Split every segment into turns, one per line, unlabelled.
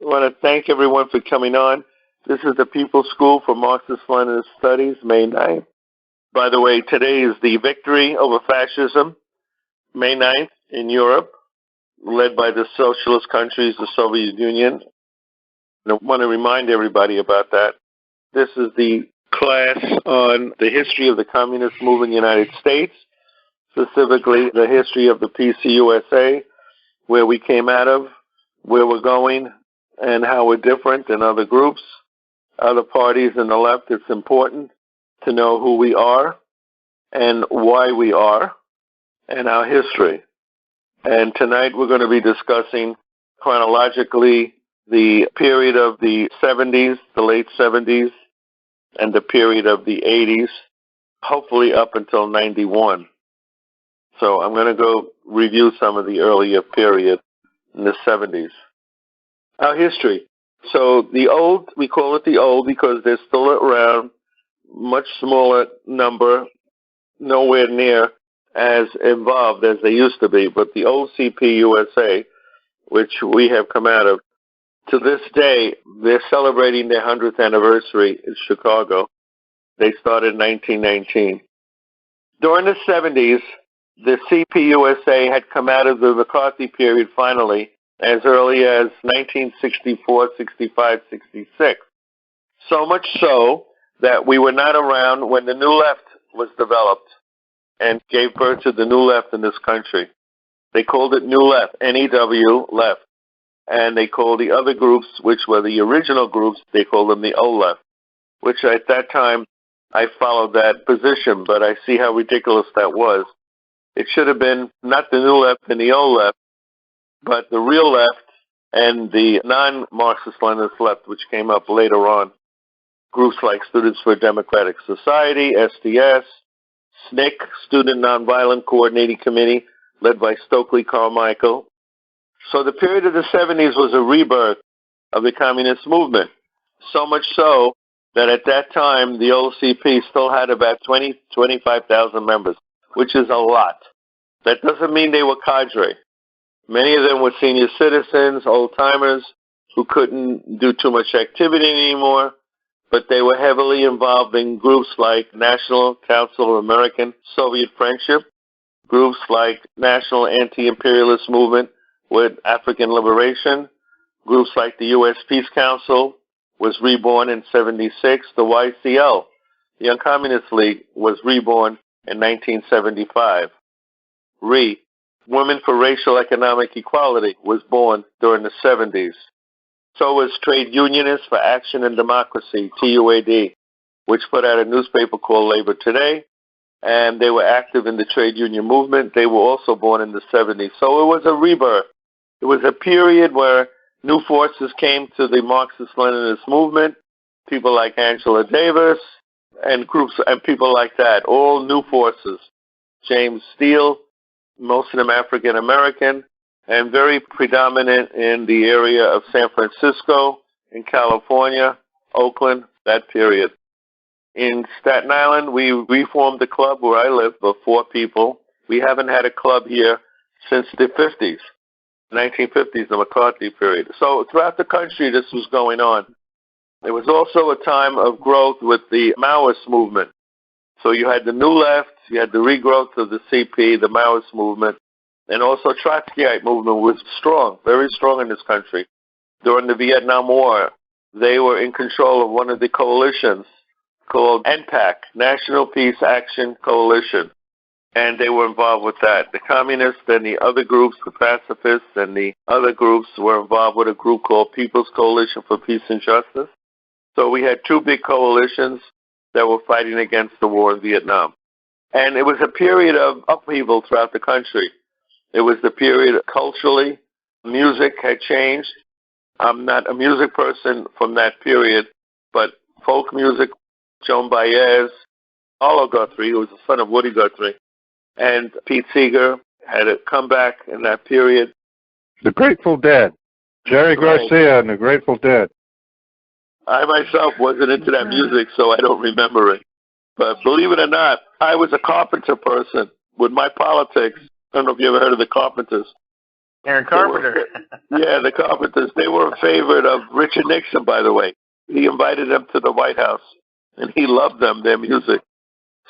I want to thank everyone for coming on. This is the People's School for Marxist-Leninist Studies, May 9th. By the way, today is the victory over fascism, May 9th, in Europe, led by the socialist countries, the Soviet Union. And I want to remind everybody about that. This is the class on the history of the communist movement in the United States, specifically the history of the PSMLS, where we came out of, where we're going, and how we're different than other groups, other parties in the left. It's important to know who we are and why we are and our history. And tonight we're going to be discussing chronologically the period of the 70s, the late 70s, and the period of the 80s, hopefully up until 91. So I'm going to go review some of the earlier period in the 70s. Our history. So the old, we call it the old because they're still around, much smaller number, nowhere near as involved as they used to be. But the old CPUSA, which we have come out of, to this day, they're celebrating their 100th anniversary in Chicago. They started in 1919. During the 70s, the CPUSA had come out of the McCarthy period finally, as early as 1964, 65, 66. So much so that we were not around when the New Left was developed and gave birth to the New Left in this country. They called it New Left, N-E-W, Left. And they called the other groups, which were the original groups, they called them the Old Left, which at that time I followed that position, but I see how ridiculous that was. It should have been not the New Left and the Old Left, but the real left and the non-Marxist-Leninist left, which came up later on. Groups like Students for a Democratic Society, SDS, SNCC, Student Nonviolent Coordinating Committee, led by Stokely Carmichael. So the period of the 70s was a rebirth of the communist movement, so much so that at that time the old CP still had about 25,000 members, which is a lot. That doesn't mean they were cadre. Many of them were senior citizens, old-timers, who couldn't do too much activity anymore, but they were heavily involved in groups like National Council of American Soviet Friendship, groups like National Anti-Imperialist Movement with African Liberation, groups like the U.S. Peace Council was reborn in 76, the YCL, the Young Communist League, was reborn in 1975. Women for Racial Economic Equality was born during the 70s. So was Trade Unionists for Action and Democracy, TUAD, which put out a newspaper called Labor Today, and they were active in the trade union movement. They were also born in the 70s. So it was a rebirth. It was a period where new forces came to the Marxist-Leninist movement, people like Angela Davis and groups and people like that, all new forces. James Steele, most of them African-American, and very predominant in the area of San Francisco, in California, Oakland, that period. In Staten Island, we reformed a club where I live of 4 people. We haven't had a club here since the 50s, 1950s, the McCarthy period. So throughout the country, this was going on. It was also a time of growth with the Maoist movement. So you had the New Left, you had the regrowth of the CP, the Maoist movement, and also Trotskyite movement was strong, very strong in this country. During the Vietnam War, they were in control of one of the coalitions called NPAC, National Peace Action Coalition, and they were involved with that. The communists and the other groups, the pacifists and the other groups were involved with a group called People's Coalition for Peace and Justice. So we had 2 big coalitions that were fighting against the war in Vietnam. And it was a period of upheaval throughout the country. It was the period culturally, music had changed. I'm not a music person from that period, but folk music, Joan Baez, Arlo Guthrie, who was the son of Woody Guthrie, and Pete Seeger had a comeback in that period.
The Grateful Dead, Jerry Garcia and the Grateful Dead.
I myself wasn't into that music, so I don't remember it. But believe it or not, I was a Carpenter person with my politics. I don't know if you ever heard of the Carpenters.
Aaron Carpenter.
Yeah, the Carpenters. They were a favorite of Richard Nixon, by the way. He invited them to the White House, and he loved them, their music.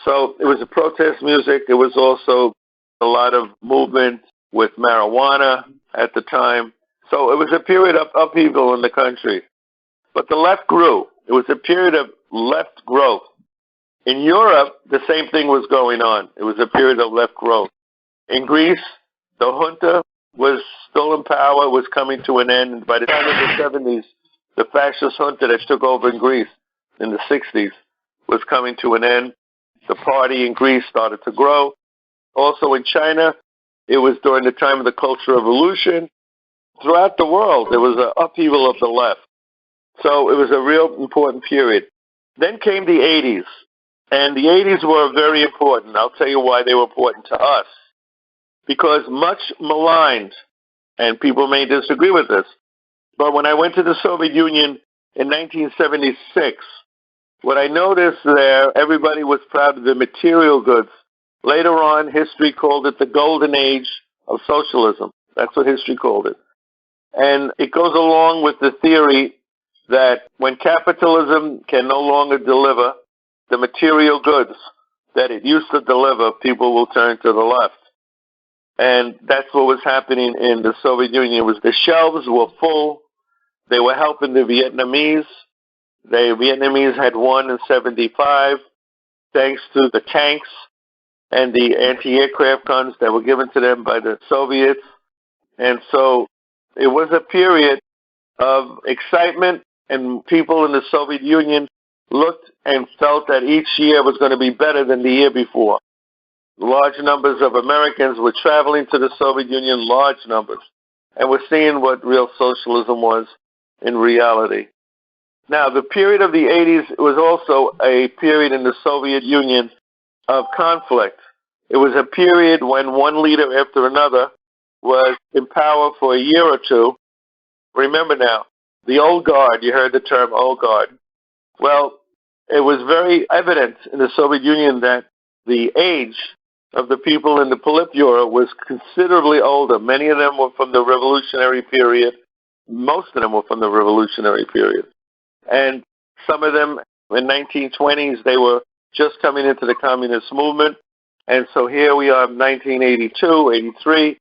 So it was a protest music. It was also a lot of movement with marijuana at the time. So it was a period of upheaval in the country. But the left grew. It was a period of left growth. In Europe, the same thing was going on. It was a period of left growth. In Greece, the junta was still in power, was coming to an end. And by the time of the 70s, the fascist junta that took over in Greece in the 60s was coming to an end. The party in Greece started to grow. Also in China, it was during the time of the Cultural Revolution. Throughout the world, there was an upheaval of the left. So it was a real important period. Then came the 80s. And the 80s were very important. I'll tell you why they were important to us. Because much maligned, and people may disagree with this, but when I went to the Soviet Union in 1976, what I noticed there, everybody was proud of the material goods. Later on, history called it the golden age of socialism. That's what history called it. And it goes along with the theory that when capitalism can no longer deliver the material goods that it used to deliver, people will turn to the left. And that's what was happening in the Soviet Union. Was the shelves were full. They were helping the Vietnamese. The Vietnamese had won in 75 thanks to the tanks and the anti-aircraft guns that were given to them by the Soviets. And so it was a period of excitement, and people in the Soviet Union looked and felt that each year was going to be better than the year before. Large numbers of Americans were traveling to the Soviet Union, large numbers, and we're seeing what real socialism was in reality. Now, the period of the 80s was also a period in the Soviet Union of conflict. It was a period when one leader after another was in power for a year or two. Remember now, the old guard, you heard the term old guard. Well, it was very evident in the Soviet Union that the age of the people in the Politburo was considerably older. Many of them were from the revolutionary period. Most of them were from the revolutionary period. And some of them in 1920s, they were just coming into the communist movement. And so here we are in 1982, 83.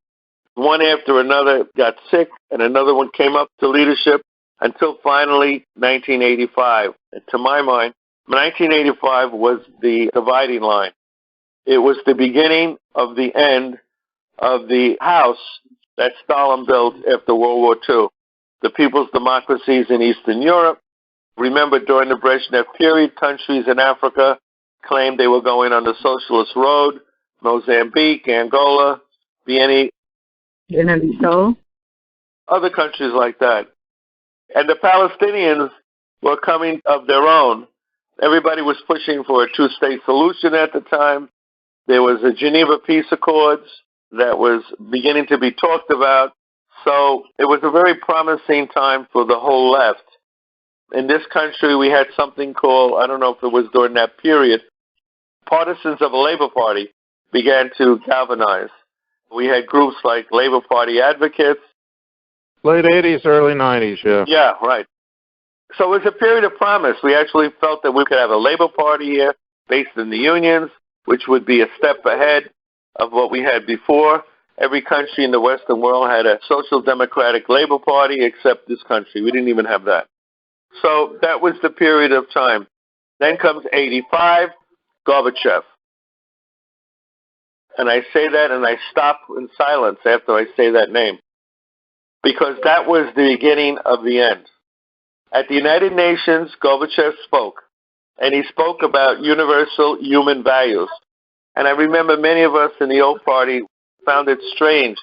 One after another got sick, and another one came up to leadership until finally 1985. And to my mind, 1985 was the dividing line. It was the beginning of the end of the house that Stalin built after World War II. The people's democracies in Eastern Europe. Remember, during the Brezhnev period, countries in Africa claimed they were going on the socialist road. Mozambique, Angola, Guinea, other countries like that. And the Palestinians were coming of their own. Everybody was pushing for a two-state solution at the time. There was a Geneva Peace Accords that was beginning to be talked about. So it was a very promising time for the whole left. In this country, we had something called, I don't know if it was during that period, partisans of a Labor Party began to galvanize. We had groups like Labor Party advocates.
Late 80s, early 90s, yeah.
Yeah, right. So it was a period of promise. We actually felt that we could have a Labor Party here based in the unions, which would be a step ahead of what we had before. Every country in the Western world had a social democratic Labor Party except this country. We didn't even have that. So that was the period of time. Then comes 85, Gorbachev. And I say that and I stop in silence after I say that name, because that was the beginning of the end. At the United Nations, Gorbachev spoke, and he spoke about universal human values. And I remember many of us in the old party found it strange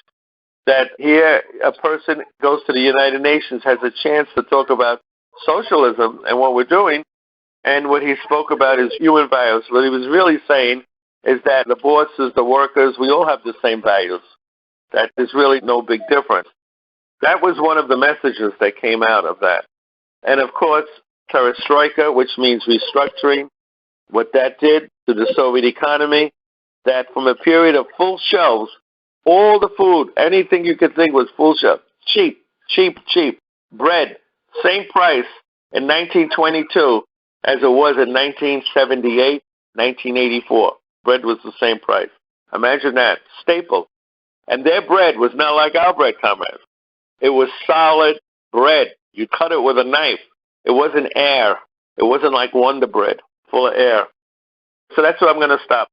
that here a person goes to the United Nations, has a chance to talk about socialism and what we're doing, and what he spoke about is human values. What he was really saying is that the bosses, the workers, we all have the same values, that there's really no big difference. That was one of the messages that came out of that. And of course, Perestroika, which means restructuring, what that did to the Soviet economy, that from a period of full shelves, All the food, anything you could think was full shelf. Cheap, cheap, cheap. Bread, same price in 1922 as it was in 1978, 1984. Bread was the same price. Imagine that. Staple. And their bread was not like our bread, comrades. It was solid bread. You cut it with a knife. It wasn't air. It wasn't like Wonder Bread, full of air. So that's where I'm going to stop.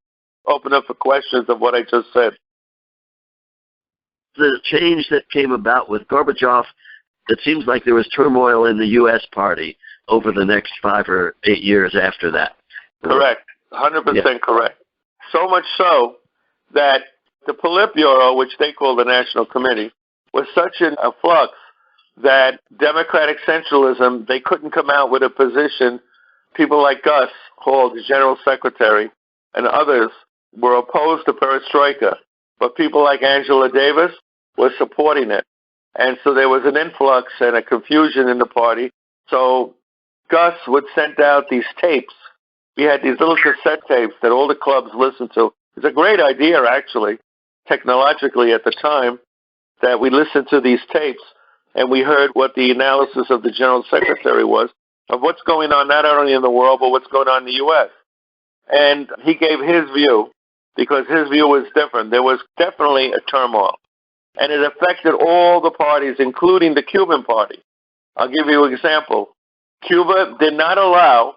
Open up for questions of what I just said.
The change that came about with Gorbachev, it seems like there was turmoil in the U.S. party over the next 5 or 8 years after that.
Correct. 100% correct. So much so that the Politburo, which they call the National Committee, was such in a flux that democratic centralism, they couldn't come out with a position. People like Gus Hall, the General Secretary, and others were opposed to Perestroika, but people like Angela Davis were supporting it. And so there was an influx and a confusion in the party. So Gus would send out these tapes. We had these little cassette tapes that all the clubs listened to. It's a great idea, actually, technologically at the time, that we listened to these tapes and we heard what the analysis of the General Secretary was of what's going on not only in the world, but what's going on in the U.S. And he gave his view because his view was different. There was definitely a turmoil. And it affected all the parties, including the Cuban party. I'll give you an example. Cuba did not allow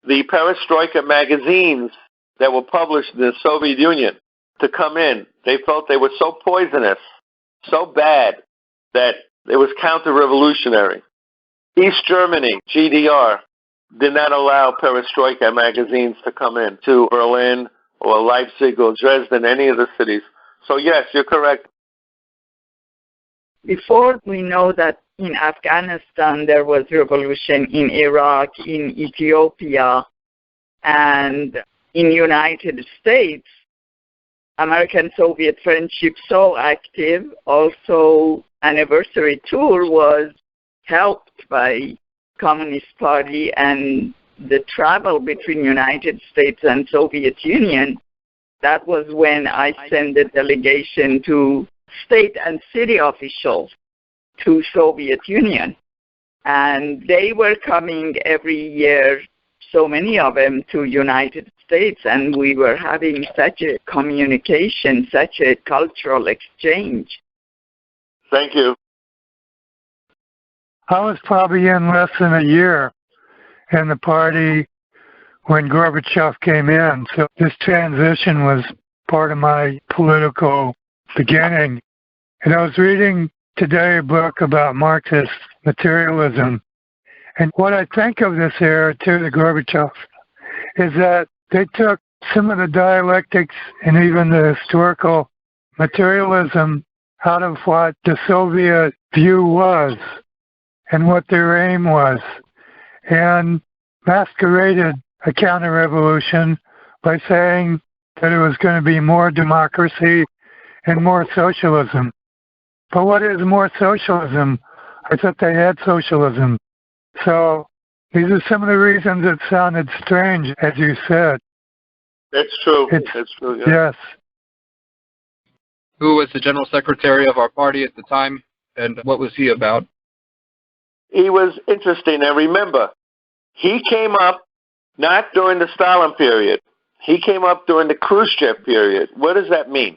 the Perestroika magazines that were published in the Soviet Union to come in. They felt they were so poisonous, so bad, that it was counter-revolutionary. East Germany, GDR, did not allow Perestroika magazines to come in to Berlin or Leipzig or Dresden, any of the cities. So yes, you're correct.
Before we know that in Afghanistan there was revolution, in Iraq, in Ethiopia, and in United States, American-Soviet friendship so active. Also, anniversary tour was helped by Communist Party, and the travel between United States and Soviet Union. That was when I sent a delegation to state and city officials to Soviet Union. And they were coming every year, so many of them, to United States, and we were having such a communication, such a cultural exchange.
Thank you.
I was probably in less than a year in the party when Gorbachev came in, so this transition was part of my political beginning. And I was reading today a book about Marxist materialism. And what I think of this era, too, the Gorbachev, is that they took some of the dialectics and even the historical materialism out of what the Soviet view was and what their aim was, and masqueraded a counter-revolution by saying that it was going to be more democracy and more socialism. But what is more socialism? I thought they had socialism. So these are some of the reasons it sounded strange, as you said.
That's true. That's true, yeah.
Yes.
Who was the General Secretary of our party at the time, and what was he about?
He was interesting. And remember, he came up not during the Stalin period. He came up during the Khrushchev period. What does that mean?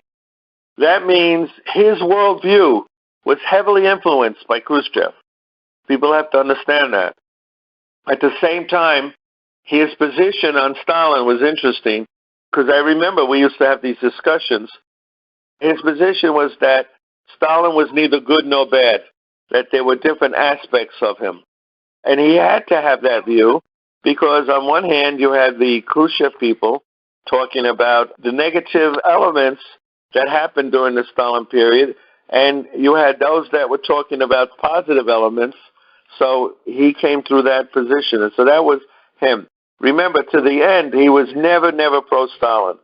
That means his worldview was heavily influenced by Khrushchev. People have to understand that. At the same time, his position on Stalin was interesting, because I remember we used to have these discussions. His position was that Stalin was neither good nor bad, that there were different aspects of him. And he had to have that view, because on one hand, you had the Khrushchev people talking about the negative elements that happened during the Stalin period, and you had those that were talking about positive elements. So he came through that position, and so that was him. Remember, to the end, he was never pro-Stalin.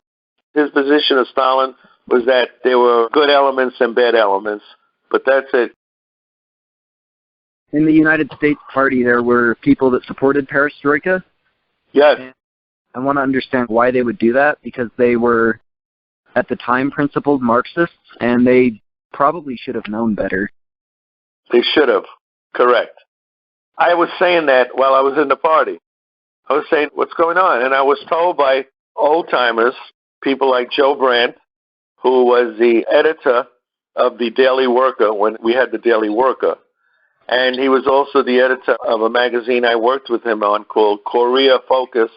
His position of Stalin was that there were good elements and bad elements, but that's it.
In the United States Party, there were people that supported Perestroika?
Yes.
I want to understand why they would do that, because they were at the time, principled Marxists, and they probably should have known better.
They should have. Correct. I was saying that while I was in the party. I was saying, what's going on? And I was told by old-timers, people like Joe Brandt, who was the editor of the Daily Worker when we had the Daily Worker. And he was also the editor of a magazine I worked with him on called Korea Focus,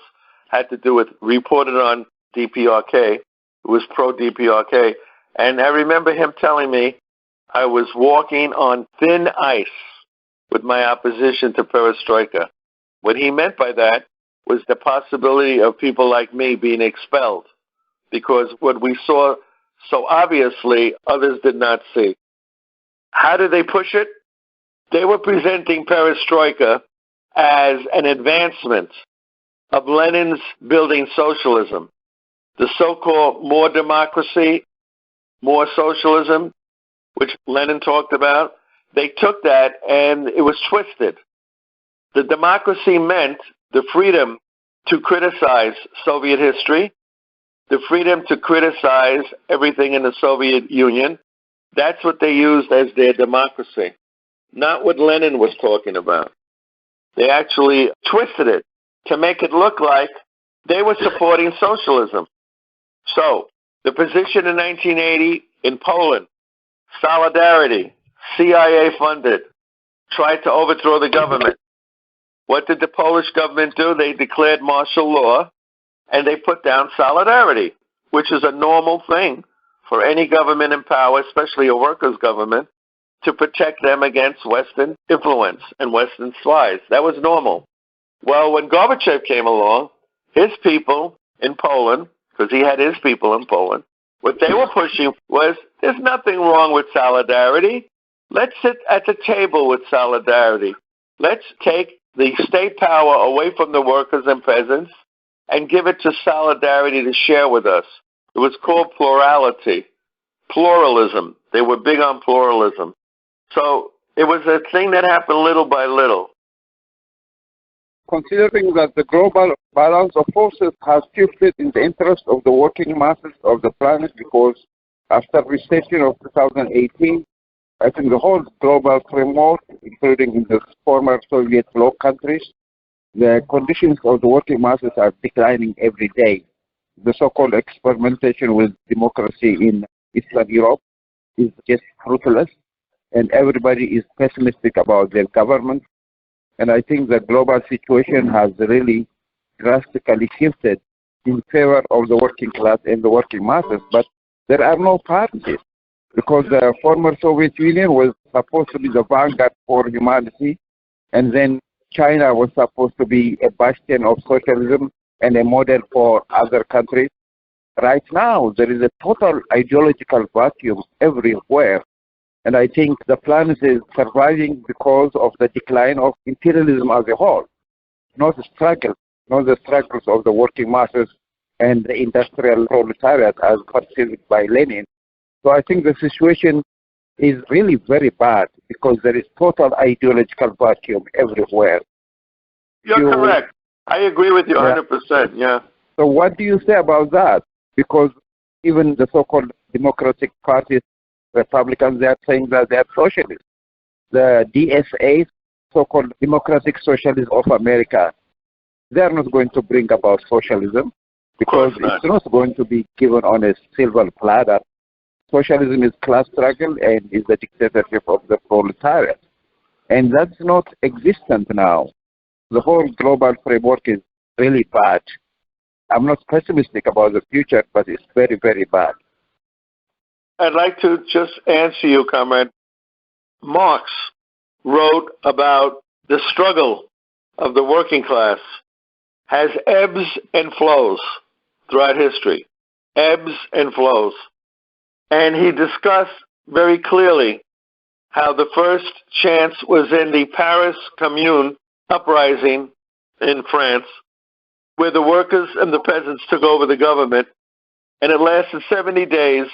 had to do with, reported on DPRK. It was pro-DPRK. And I remember him telling me I was walking on thin ice with my opposition to Perestroika. What he meant by that was the possibility of people like me being expelled, because what we saw so obviously others did not see. How did they push it? They were presenting Perestroika as an advancement of Lenin's building socialism, the so-called more democracy, more socialism, which Lenin talked about. They took that and it was twisted. The democracy meant the freedom to criticize Soviet history, the freedom to criticize everything in the Soviet Union. That's what they used as their democracy, not what Lenin was talking about. They actually twisted it to make it look like they were supporting socialism. So, the position in 1980 in Poland, solidarity, CIA funded, tried to overthrow the government. What did the Polish government do? They declared martial law, and they put down solidarity, which is a normal thing for any government in power, especially a workers' government, to protect them against Western influence and Western spies. That was normal. Well, when Gorbachev came along, his people in Poland, because he had his people in Poland, what they were pushing was, there's nothing wrong with solidarity. Let's sit at the table with solidarity. Let's take the state power away from the workers and peasants and give it to solidarity to share with us. It was called plurality, pluralism. They were big on pluralism. So it was a thing that happened little by little.
Considering that the global balance of forces has shifted in the interest of the working masses of the planet, because after recession of 2018, I think the whole global framework, including the former Soviet bloc countries, the conditions of the working masses are declining every day. The so-called experimentation with democracy in Eastern Europe is just fruitless, and everybody is pessimistic about their government. And I think the global situation has really drastically shifted in favor of the working class and the working masses, but there are no parties, because the former Soviet Union was supposed to be the vanguard for humanity, and then China was supposed to be a bastion of socialism and a model for other countries. Right now, there is a total ideological vacuum everywhere. And I think the planet is surviving because of the decline of imperialism as a whole, not the struggles of the working masses and the industrial proletariat as perceived by Lenin. So I think the situation is really very bad because there is total ideological vacuum everywhere.
You're correct. I agree with you 100%, yeah.
So what do you say about that? Because even the so-called democratic parties, Republicans, they are saying that they are socialists. The DSA, so-called Democratic Socialists of America, they are not going to bring about socialism because it's not going to be given on a silver platter. Socialism is class struggle and is the dictatorship of the proletariat. And that's not existent now. The whole global framework is really bad. I'm not pessimistic about the future, but it's very, very bad.
I'd like to just answer you, comrade. Marx wrote about the struggle of the working class has ebbs and flows throughout history. Ebbs and flows. And he discussed very clearly how the first chance was in the Paris Commune uprising in France, where the workers and the peasants took over the government, and it lasted 70 days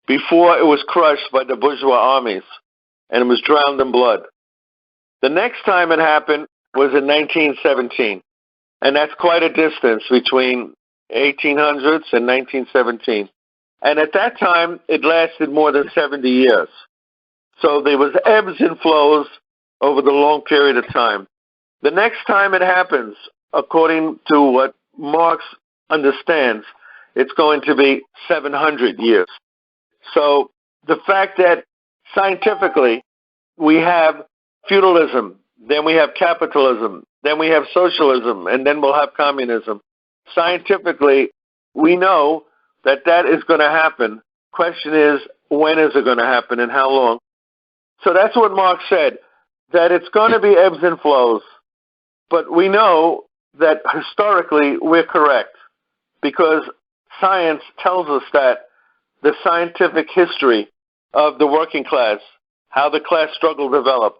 before it was crushed by the bourgeois armies, and it was drowned in blood. The next time it happened was in 1917, and that's quite a distance between 1800s and 1917. And at that time, it lasted more than 70 years. So there was ebbs and flows over the long period of time. The next time it happens, according to what Marx understands, it's going to be 700 years. So the fact that scientifically we have feudalism, then we have capitalism, then we have socialism, and then we'll have communism. Scientifically, we know that that is going to happen. Question is, when is it going to happen and how long? So that's what Marx said, that it's going to be ebbs and flows. But we know that historically we're correct because science tells us that the scientific history of the working class, how the class struggle developed.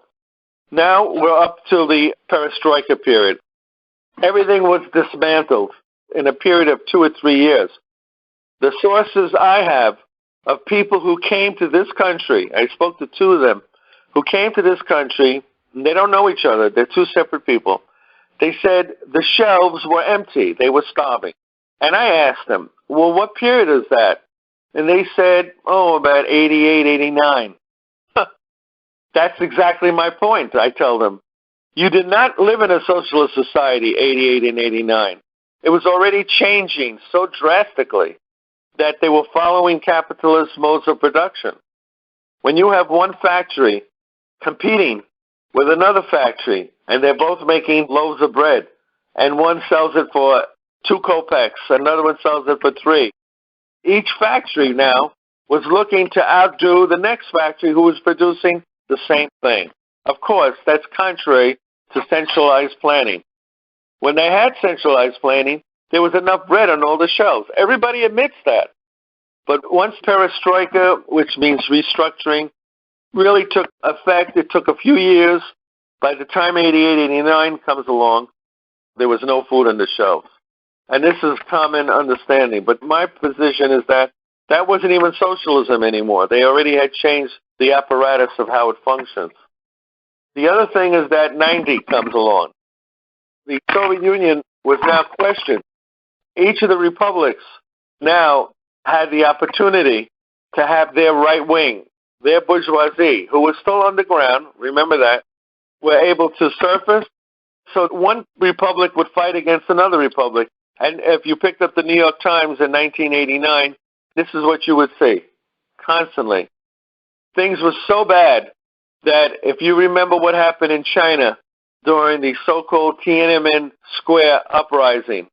Now we're up to the Perestroika period. Everything was dismantled in a period of 2 or 3 years. The sources I have of people who came to this country, I spoke to 2 of them, who came to this country, and they don't know each other, they're 2 separate people. They said the shelves were empty, they were starving. And I asked them, well, what period is that? And they said, oh, about 88, 89. That's exactly my point, I tell them. You did not live in a socialist society 88 and 89. It was already changing so drastically that they were following capitalist modes of production. When you have one factory competing with another factory, and they're both making loaves of bread, and one sells it for 2 kopecks, another one sells it for 3. Each factory now was looking to outdo the next factory who was producing the same thing. Of course, that's contrary to centralized planning. When they had centralized planning, there was enough bread on all the shelves. Everybody admits that. But once Perestroika, which means restructuring, really took effect, it took a few years. By the time 88, 89 comes along, there was no food on the shelves. And this is common understanding. But my position is that that wasn't even socialism anymore. They already had changed the apparatus of how it functions. The other thing is that 90 comes along. The Soviet Union was now questioned. Each of the republics now had the opportunity to have their right wing, their bourgeoisie, who was still underground, remember that, were able to surface. So one republic would fight against another republic. And if you picked up the New York Times in 1989, this is what you would see constantly. Things were so bad that if you remember what happened in China during the so-called Tiananmen Square uprising,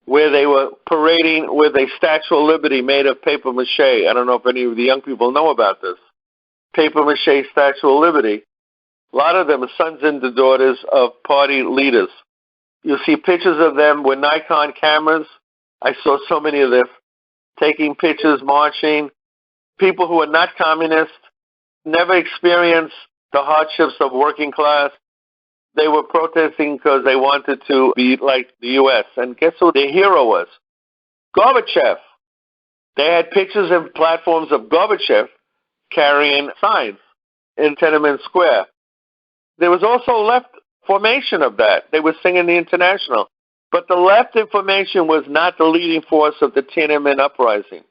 where they were parading with a Statue of Liberty made of paper mache. I don't know if any of the young people know about this. Paper mache Statue of Liberty. A lot of them are sons and daughters of party leaders. You'll see pictures of them with Nikon cameras. I saw so many of this, taking pictures, marching. People who are not communists, never experienced the hardships of working class. They were protesting because they wanted to be like the U.S. And guess who their hero was? Gorbachev. They had pictures and platforms of Gorbachev carrying signs in Tiananmen Square. There was also left formation of that. They were singing the International. But the left information was not the leading force of the Tiananmen uprising.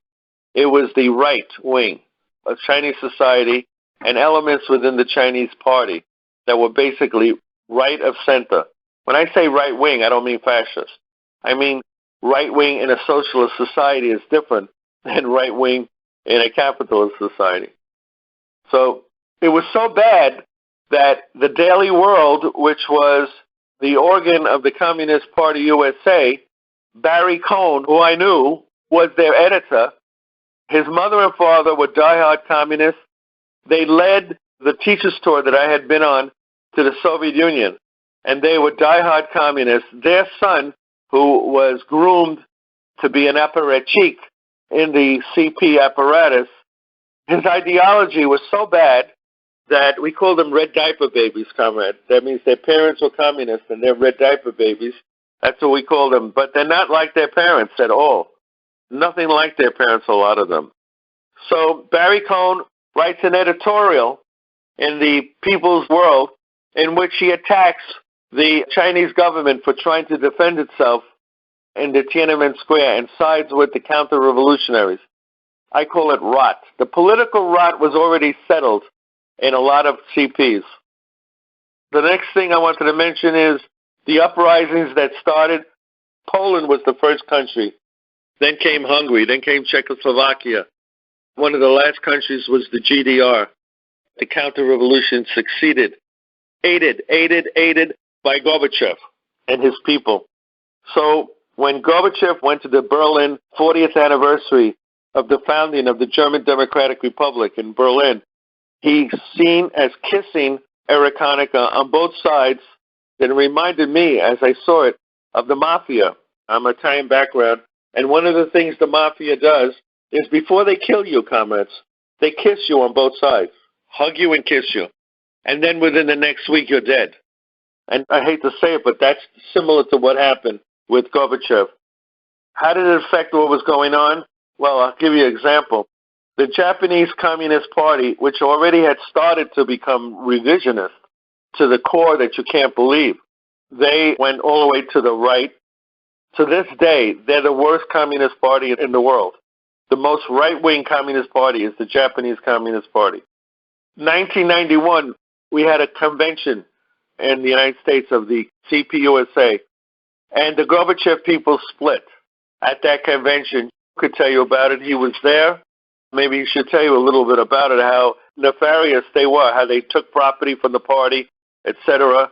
It was the right wing of Chinese society and elements within the Chinese party that were basically right of center. When I say right wing, I don't mean fascist. I mean right wing in a socialist society is different than right wing in a capitalist society. So it was so bad that the Daily World, which was the organ of the Communist Party U.S.A, Barry Cohn, who I knew, was their editor. His mother and father were diehard communists. They led the teacher's tour that I had been on to the Soviet Union, and they were diehard communists. Their son, who was groomed to be an apparatchik in the CP apparatus, his ideology was so bad that we called them red diaper babies, comrade. That means their parents were communists and they're red diaper babies. That's what we call them. But they're not like their parents at all. Nothing like their parents, a lot of them. So Barry Cohn writes an editorial in the People's World in which he attacks the Chinese government for trying to defend itself in the Tiananmen Square and sides with the counter-revolutionaries. I call it rot. The political rot was already settled in a lot of CPs. The next thing I wanted to mention is the uprisings that started. Poland was the first country. Then came Hungary. Then came Czechoslovakia. One of the last countries was the GDR. The counter-revolution succeeded, aided by Gorbachev and his people. So when Gorbachev went to the Berlin 40th anniversary of the founding of the German Democratic Republic in Berlin, he's seen as kissing Erich Honecker on both sides. It reminded me, as I saw it, of the mafia. I'm Italian background, and one of the things the mafia does is before they kill you, comrades, they kiss you on both sides, hug you and kiss you, and then within the next week you're dead. And I hate to say it, but that's similar to what happened with Gorbachev. How did it affect what was going on? Well, I'll give you an example. The Japanese Communist Party, which already had started to become revisionist to the core that you can't believe, they went all the way to the right. To this day, they're the worst communist party in the world. The most right-wing communist party is the Japanese Communist Party. 1991, we had a convention in the United States of the CPUSA, and the Gorbachev people split at that convention. Could tell you about it. He was there. Maybe he should tell you a little bit about it, how nefarious they were, how they took property from the party, etc.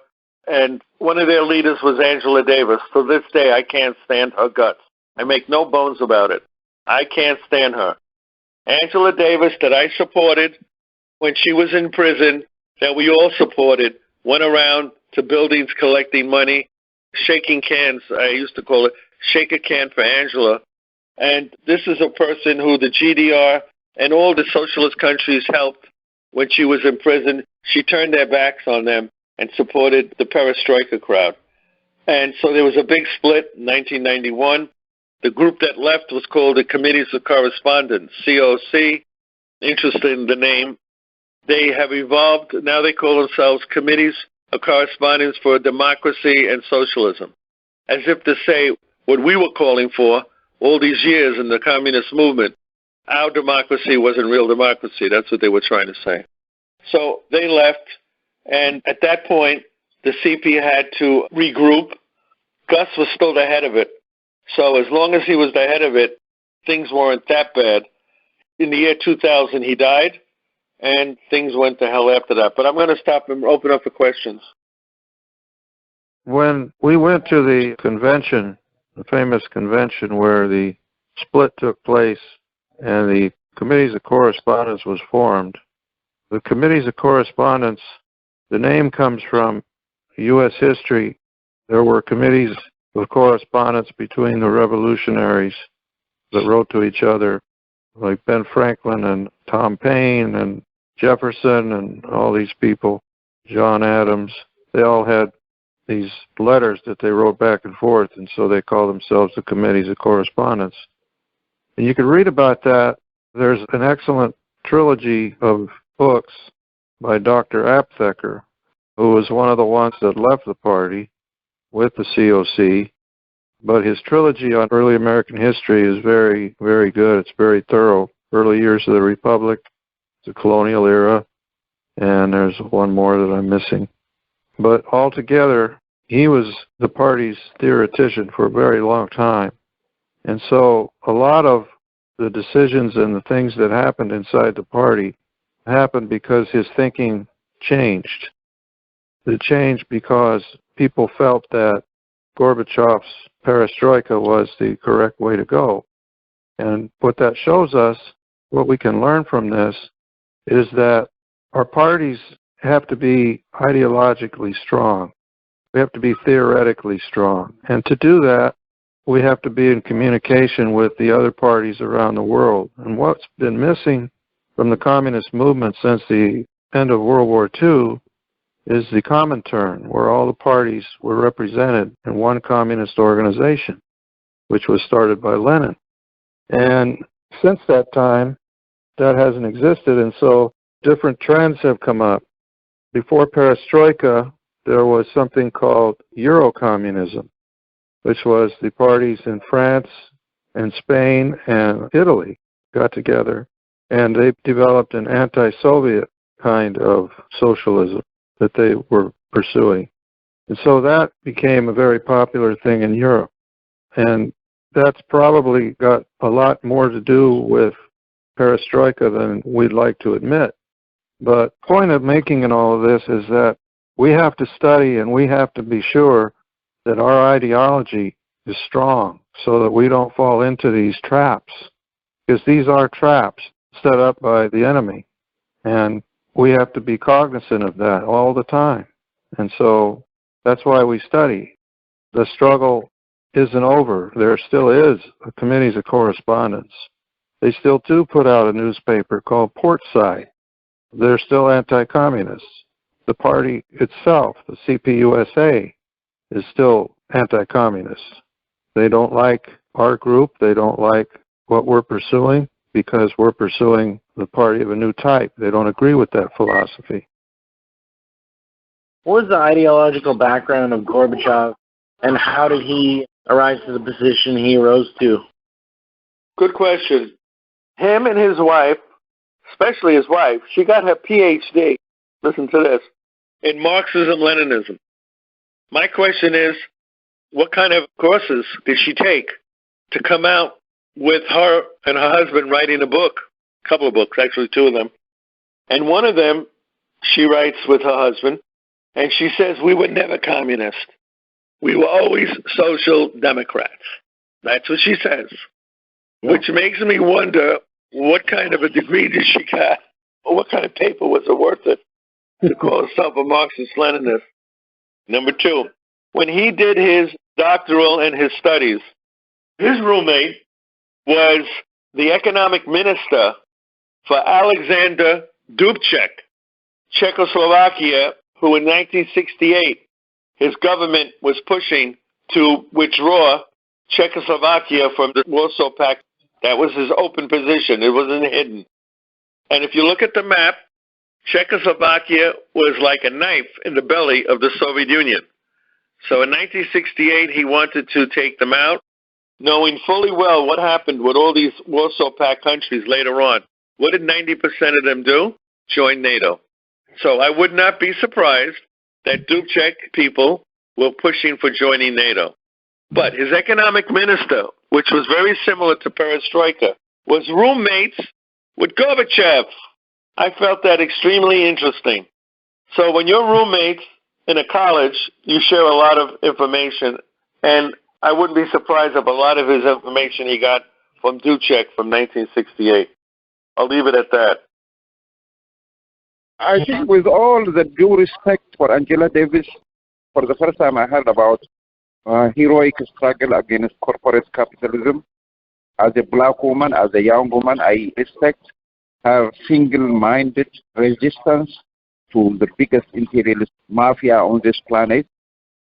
And one of their leaders was Angela Davis. To this day, I can't stand her guts. I make no bones about it. I can't stand her. Angela Davis, that I supported when she was in prison, that we all supported, went around to buildings collecting money, shaking cans. I used to call it shake a can for Angela. And this is a person who the GDR and all the socialist countries helped when she was in prison. She turned their backs on them and supported the Perestroika crowd. And so there was a big split in 1991. The group that left was called the Committees of Correspondence, COC. Interesting in the name. They have evolved. Now they call themselves Committees of Correspondence for Democracy and Socialism, as if to say what we were calling for all these years in the communist movement. Our democracy wasn't real democracy. That's what they were trying to say. So they left, and at that point, the CP had to regroup. Gus was still the head of it. So as long as he was the head of it, things weren't that bad. In the year 2000, he died, and things went to hell after that. But I'm going to stop and open up for questions.
When we went to the convention, the famous convention where the split took place and the Committees of Correspondence was formed, the Committees of Correspondence, the name comes from U.S. history. There were committees of correspondence between the revolutionaries that wrote to each other, like Ben Franklin and Tom Paine and Jefferson and all these people, John Adams. They all had these letters that they wrote back and forth, and so they call themselves the Committees of Correspondence. And you can read about that. There's an excellent trilogy of books by Dr. Aptheker, who was one of the ones that left the party with the COC. But his trilogy on early American history is very, very good. It's very thorough. Early years of the Republic, the colonial era, and there's one more that I'm missing. But altogether, he was the party's theoretician for a very long time. And so a lot of the decisions and the things that happened inside the party happened because his thinking changed. It changed because people felt that Gorbachev's Perestroika was the correct way to go. And what that shows us, what we can learn from this, is that our parties have to be ideologically strong. We have to be theoretically strong. And to do that, we have to be in communication with the other parties around the world. And what's been missing from the communist movement since the end of World War II is the Comintern, where all the parties were represented in one communist organization, which was started by Lenin. And since that time, that hasn't existed, and so different trends have come up. Before Perestroika, there was something called Eurocommunism, which was the parties in France and Spain and Italy. got together, and they developed an anti-Soviet kind of socialism that they were pursuing. And so that became a very popular thing in Europe. And that's probably got a lot more to do with Perestroika than we'd like to admit. But the point of making in all of this is that we have to study and we have to be sure that our ideology is strong so that we don't fall into these traps. Because these are traps set up by the enemy. And we have to be cognizant of that all the time. And so that's why we study. The struggle isn't over. There still is committees of correspondence. They still do put out a newspaper called Portside. They're still anti-communists. The party itself, the C.P.U.S.A, is still anti-communist. They don't like our group. They don't like what we're pursuing because we're pursuing the party of a new type. They don't agree with that philosophy.
What was the ideological background of Gorbachev, and how did he arise to the position he rose to?
Good question. Him and his wife, especially his wife, she got her PhD, listen to this, in Marxism-Leninism. My question is, what kind of courses did she take to come out with her and her husband writing a book? A couple of books, actually 2 of them. And one of them, she writes with her husband, and she says, we were never communist. We were always social democrats. That's what she says. Which makes me wonder, what kind of a degree did she get? Or what kind of paper was it worth it to call herself a Marxist-Leninist? Number 2, when he did his doctoral and his studies, his roommate was the economic minister for Alexander Dubček, Czechoslovakia, who in 1968, his government was pushing to withdraw Czechoslovakia from the Warsaw Pact. That was his open position. It wasn't hidden. And if you look at the map, Czechoslovakia was like a knife in the belly of the Soviet Union. So in 1968, he wanted to take them out, knowing fully well what happened with all these Warsaw Pact countries later on. What did 90% of them do? Join NATO. So I would not be surprised that Dubček people were pushing for joining NATO. But his economic minister, which was very similar to Perestroika, was roommates with Gorbachev. I felt that extremely interesting. So when you're roommates in a college, you share a lot of information, and I wouldn't be surprised if a lot of his information he got from Dubček from 1968. I'll leave it at that.
I think with all the due respect for Angela Davis, for the first time I heard about heroic struggle against corporate capitalism. As a black woman, as a young woman, I respect her single-minded resistance to the biggest imperialist mafia on this planet.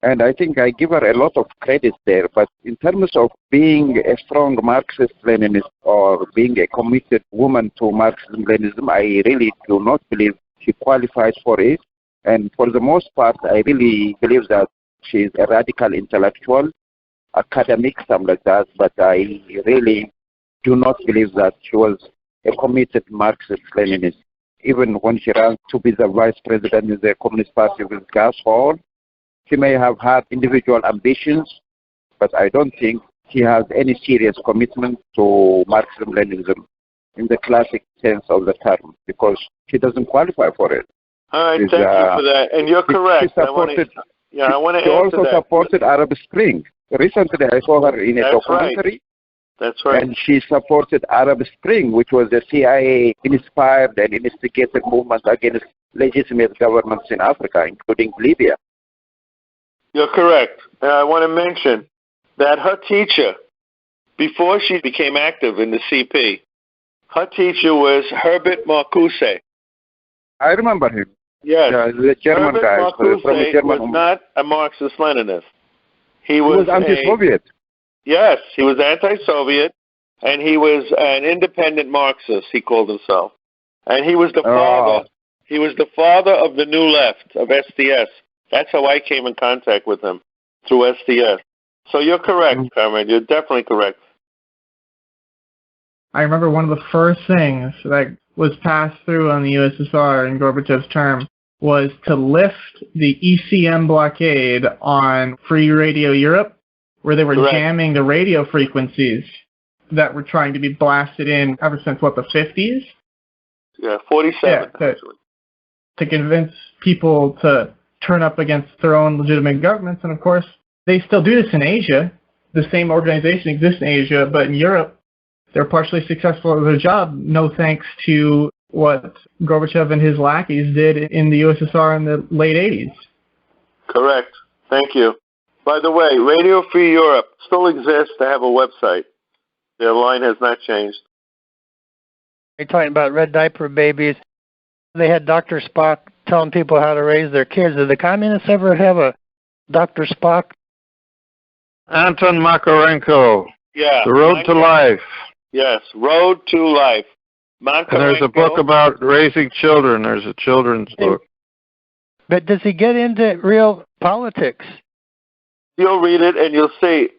And I think I give her a lot of credit there. But in terms of being a strong Marxist-Leninist or being a committed woman to Marxism-Leninism, I really do not believe she qualifies for it. And for the most part, I really believe that she is a radical intellectual, academic, something like that. But I really do not believe that she was a committed Marxist-Leninist. Even when she ran to be the vice president in the Communist Party with Gas Hall, she may have had individual ambitions, but I don't think she has any serious commitment to Marxism-Leninism in the classic sense of the term, because she doesn't qualify for it.
All right, thank you for that. And you're correct.
She supported,
I want to
she also supported Arab Spring. Recently, I saw her in a documentary.
Right. That's right.
And she supported Arab Spring, which was a CIA-inspired and instigated movement against legitimate governments in Africa, including Libya.
You're correct. I want to mention that her teacher, before she became active in the CP, her teacher was Herbert Marcuse.
I remember him.
Yes.
Yeah, the German
Herbert
guy.
Marcuse was not a Marxist-Leninist. He was
anti-Soviet.
Yes, he was anti-Soviet, and he was an independent Marxist, he called himself. And he was the father. He was the father of the New Left, of SDS. That's how I came in contact with him, through SDS. So you're correct, Comrade. You're definitely correct.
I remember one of the first things that was passed through on the U.S.S.R. in Gorbachev's term was to lift the ECM blockade on Free Radio Europe, where they were jamming the radio frequencies that were trying to be blasted in ever since, what, the 50s?
Yeah, 47, actually.
To convince people to turn up against their own legitimate governments. And, of course, they still do this in Asia. The same organization exists in Asia, but in Europe, they're partially successful at their job, no thanks to what Gorbachev and his lackeys did in the USSR in the late 80s.
Correct. Thank you. By the way, Radio Free Europe still exists. They have a website. Their line has not changed.
You're talking about red diaper babies. They had Dr. Spock telling people how to raise their kids. Did the communists ever have a Dr. Spock?
Anton Makarenko.
Yeah.
The Road to Life.
Yes, Road to Life. Makarenko.
And there's a book about raising children. There's a children's book.
But does he get into real politics?
You'll read it and you'll see.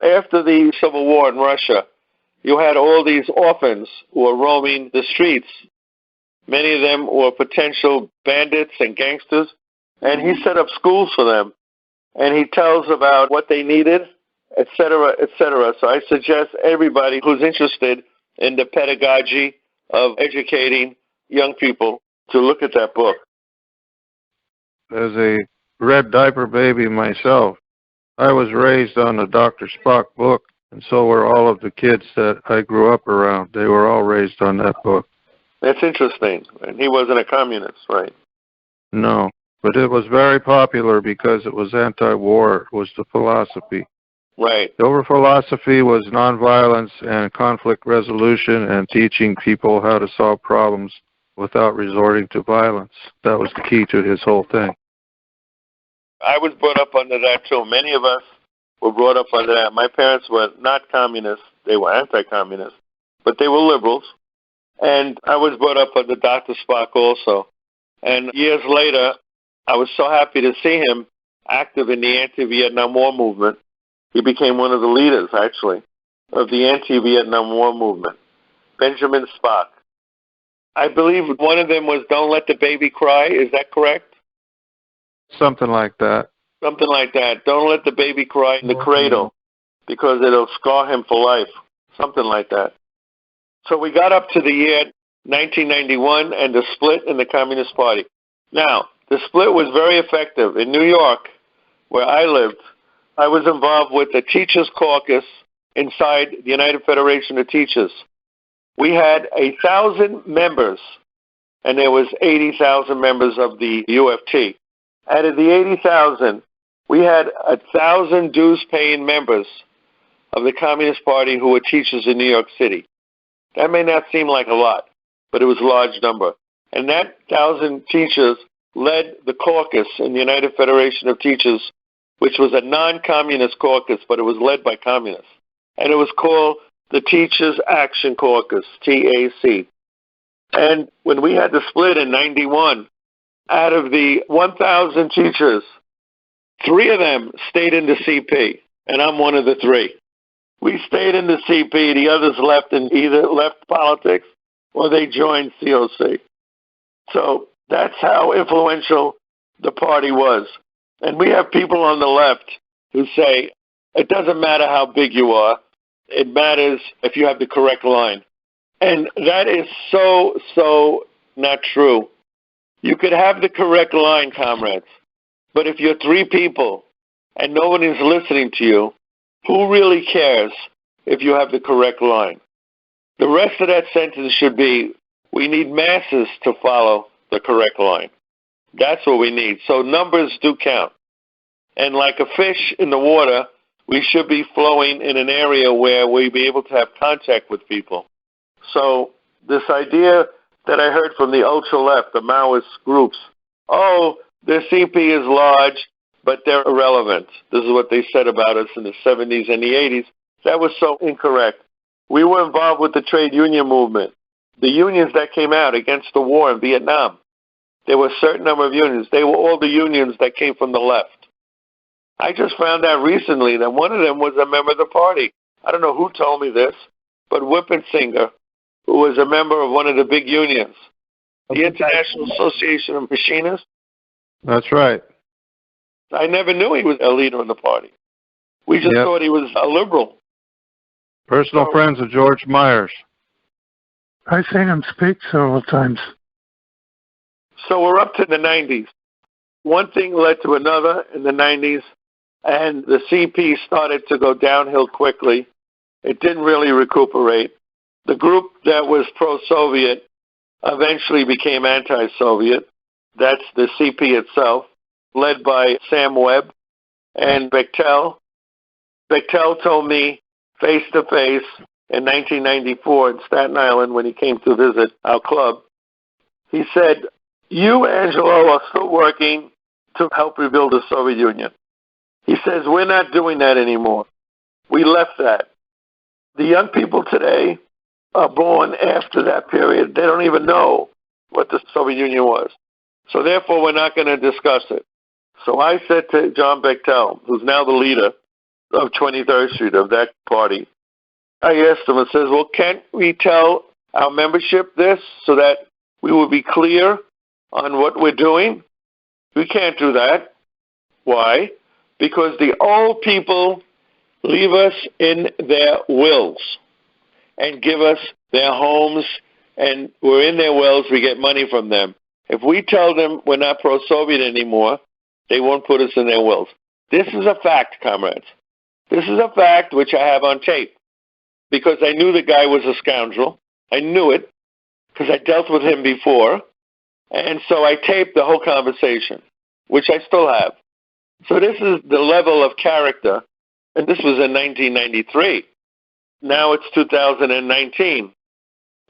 After the Civil War in Russia, you had all these orphans who were roaming the streets. Many of them were potential bandits and gangsters, and he set up schools for them. And he tells about what they needed, etc., etc. So I suggest everybody who's interested in the pedagogy of educating young people to look at that book.
As a red diaper baby myself, I was raised on the Dr. Spock book, and so were all of the kids that I grew up around. They were all raised on that book.
That's interesting. And he wasn't a communist, right?
No, but it was very popular because it was anti-war. It was the philosophy.
Right.
The over philosophy was nonviolence and conflict resolution and teaching people how to solve problems without resorting to violence. That was the key to his whole thing.
I was brought up under that, too. Many of us were brought up under that. My parents were not communists. They were anti-communists, but they were liberals. And I was brought up under Dr. Spock also. And years later, I was so happy to see him active in the anti-Vietnam War movement. He became one of the leaders, actually, of the anti-Vietnam War movement, Benjamin Spock. I believe one of them was Don't Let the Baby Cry. Is that correct?
Something like that.
Something like that. Don't let the baby cry in the cradle because it'll scar him for life. Something like that. So we got up to the year 1991 and the split in the Communist Party. Now, the split was very effective. In New York, where I lived, I was involved with the Teachers Caucus inside the United Federation of Teachers. We had 1,000 members, and there was 80,000 members of the UFT. Out of the 80,000, we had 1,000 dues-paying members of the Communist Party who were teachers in New York City. That may not seem like a lot, but it was a large number. And that 1,000 teachers led the caucus in the United Federation of Teachers, which was a non-communist caucus, but it was led by communists. And it was called the Teachers Action Caucus, TAC. And when we had the split in 91, out of the 1,000 teachers, 3 of them stayed in the CP, and I'm one of the 3. We stayed in the CP. The others left and either left politics or they joined COC. So that's how influential the party was. And we have people on the left who say, it doesn't matter how big you are. It matters if you have the correct line. And that is so not true. You could have the correct line, comrades, but if you're 3 people and no one is listening to you, who really cares if you have the correct line? The rest of that sentence should be, we need masses to follow the correct line. That's what we need. So numbers do count. And like a fish in the water, we should be flowing in an area where we be able to have contact with people. So this idea that I heard from the ultra-left, the Maoist groups, their CP is large, but they're irrelevant. This is what they said about us in the 70s and the 80s. That was so incorrect. We were involved with the trade union movement, the unions that came out against the war in Vietnam. There were a certain number of unions. They were all the unions that came from the left. I just found out recently that one of them was a member of the party. I don't know who told me this, but Whippensinger, who was a member of one of the big unions, the International Association of Machinists.
That's right.
I never knew he was a leader in the party. We just thought he was a liberal.
Personal friends of George Myers.
I've seen him speak several times.
So we're up to the 90s. One thing led to another in the 90s, and the CP started to go downhill quickly. It didn't really recuperate. The group that was pro-Soviet eventually became anti-Soviet. That's the CP itself, led by Sam Webb and Bechtel. Bechtel told me face-to-face in 1994 in Staten Island when he came to visit our club. He said, "You, Angelo, are still working to help rebuild the Soviet Union." He says, "We're not doing that anymore. We left that. The young people today are born after that period. They don't even know what the Soviet Union was. So therefore, we're not going to discuss it." So I said to John Bechtel, who's now the leader of 23rd Street of that party, I asked him and says, "Well, can't we tell our membership this so that we will be clear on what we're doing?" We can't do that. Why? Because the old people leave us in their wills and give us their homes, and we're in their wills, we get money from them. If we tell them we're not pro-Soviet anymore, they won't put us in their wills. This is a fact, comrades. This is a fact which I have on tape because I knew the guy was a scoundrel. I knew it because I dealt with him before. And so I taped the whole conversation, which I still have. So this is the level of character, and this was in 1993. Now it's 2019.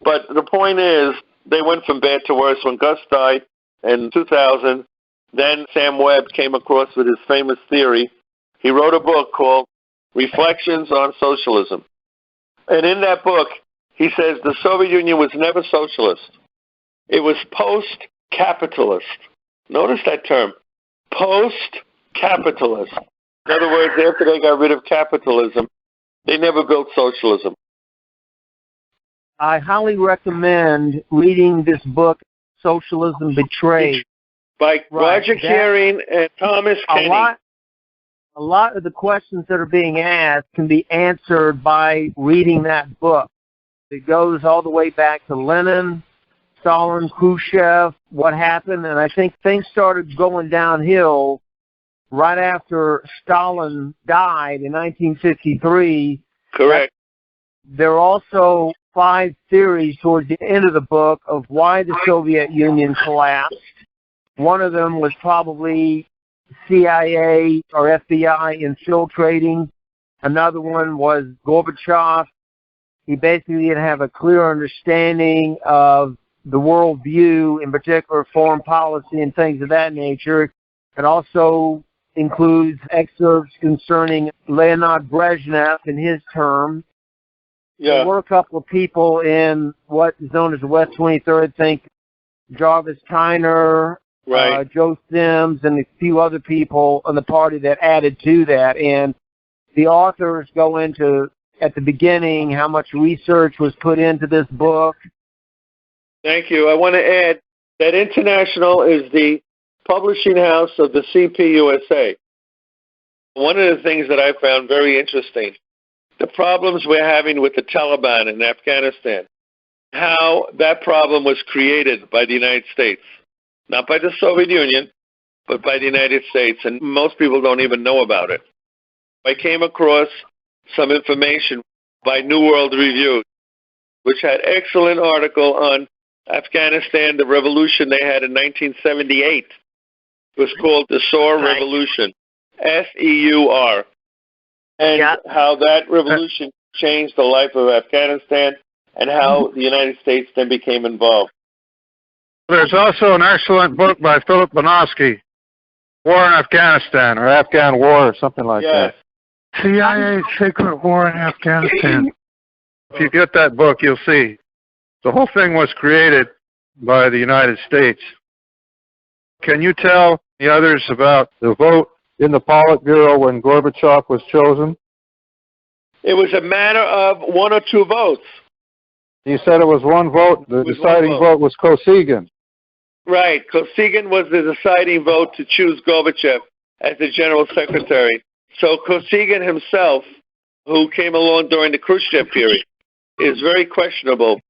But the point is, they went from bad to worse. When Gus died in 2000, then Sam Webb came across with his famous theory. He wrote a book called Reflections on Socialism. And in that book, he says the Soviet Union was never socialist. It was post-capitalist. Notice that term, post-capitalist. In other words, after they got rid of capitalism, they never built socialism.
I highly recommend reading this book, Socialism Betrayed.
By Roger Kering and Thomas Kenny.
A lot of the questions that are being asked can be answered by reading that book. It goes all the way back to Lenin, Stalin, Khrushchev, what happened, and I think things started going downhill right after Stalin died in 1953.
Correct.
There are also 5 theories towards the end of the book of why the Soviet Union collapsed. One of them was probably CIA or FBI infiltrating. Another one was Gorbachev. He basically didn't have a clear understanding of the world view, in particular foreign policy and things of that nature. It also includes excerpts concerning Leonid Brezhnev in his term. There were a couple of people in what is known as the West 23rd, think Jarvis Tyner, Joe Sims, and a few other people in the party that added to that. And the authors go into, at the beginning, how much research was put into this book.
Thank you. I want to add that International is the publishing house of the CPUSA. One of the things that I found very interesting, the problems we're having with the Taliban in Afghanistan, how that problem was created by the United States. Not by the Soviet Union, but by the United States, and most people don't even know about it. I came across some information by New World Review, which had an excellent article on Afghanistan, the revolution they had in 1978. It was called the S.E.U.R. Revolution, S-E-U-R, and how that revolution changed the life of Afghanistan and how the United States then became involved.
There's also an excellent book by Phillip Bonosky, War in Afghanistan, or Afghan War, or something like that.
CIA Secret War in Afghanistan.
If you get that book, you'll see. The whole thing was created by the United States. Can you tell the others about the vote in the Politburo when Gorbachev was chosen?
It was a matter of 1 or 2 votes.
You said it was one vote. The deciding vote was Kosygin.
Right. Kosygin was the deciding vote to choose Gorbachev as the general secretary. So Kosygin himself, who came along during the Khrushchev period, is very questionable.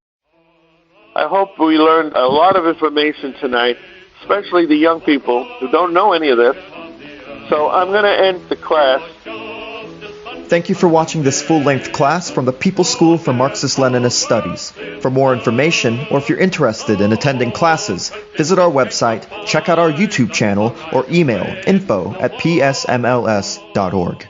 I hope we learned a lot of information tonight, especially the young people who don't know any of this. So I'm going to end the class.
Thank you for watching this full-length class from the People's School for Marxist-Leninist Studies. For more information, or if you're interested in attending classes, visit our website, check out our YouTube channel, or email info@psmls.org.